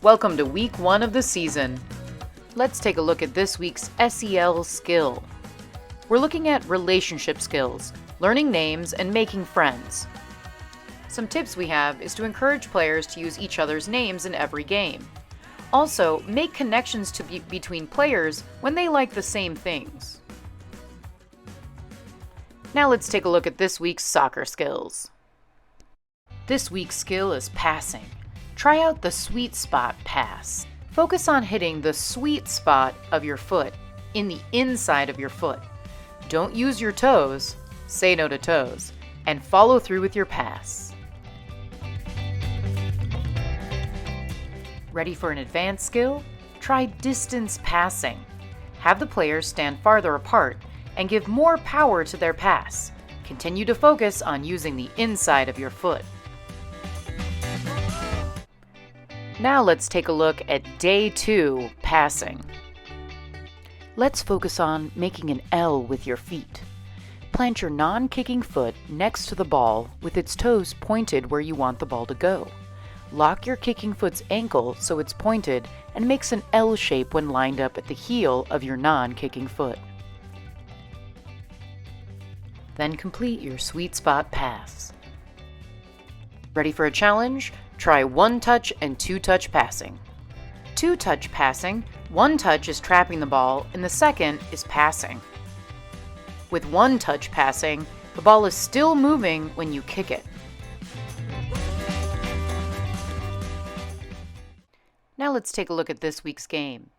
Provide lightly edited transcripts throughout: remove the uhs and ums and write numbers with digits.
Welcome to week 1 of the season. Let's take a look at this week's SEL skill. We're looking at relationship skills, learning names, and making friends. Some tips we have is to encourage players to use each other's names in every game. Also, make connections between players when they like the same things. Now let's take a look at this week's soccer skills. This week's skill is passing. Try out the sweet spot pass. Focus on hitting the sweet spot of your foot, in the inside of your foot. Don't use your toes, say no to toes, and follow through with your pass. Ready for an advanced skill? Try distance passing. Have the players stand farther apart and give more power to their pass. Continue to focus on using the inside of your foot. Now let's take a look at day 2, passing. Let's focus on making an L with your feet. Plant your non-kicking foot next to the ball with its toes pointed where you want the ball to go. Lock your kicking foot's ankle so it's pointed and makes an L shape when lined up at the heel of your non-kicking foot. Then complete your sweet spot pass. Ready for a challenge? Try 1-touch and 2-touch passing. 2-touch passing, 1 touch is trapping the ball and the second is passing. With 1-touch passing, the ball is still moving when you kick it. Now let's take a look at this week's game.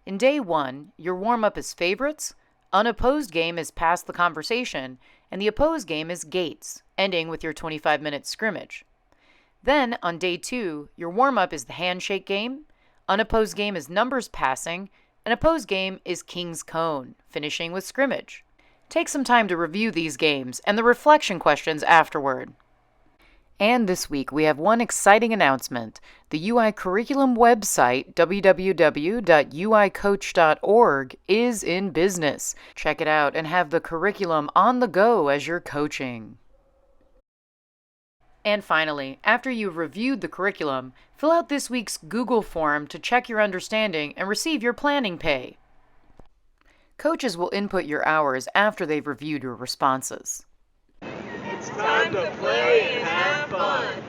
In day 1, your warm-up is favorites, unopposed game is pass the conversation, and the opposed game is gates, ending with your 25-minute scrimmage. Then, on day 2, your warm-up is the handshake game, unopposed game is numbers passing, and opposed game is king's cone, finishing with scrimmage. Take some time to review these games and the reflection questions afterward. And this week, we have one exciting announcement. The UI curriculum website, www.uicoach.org, is in business. Check it out and have the curriculum on the go as you're coaching. And finally, after you've reviewed the curriculum, fill out this week's Google form to check your understanding and receive your planning pay. Coaches will input your hours after they've reviewed your responses. It's time to play and have fun.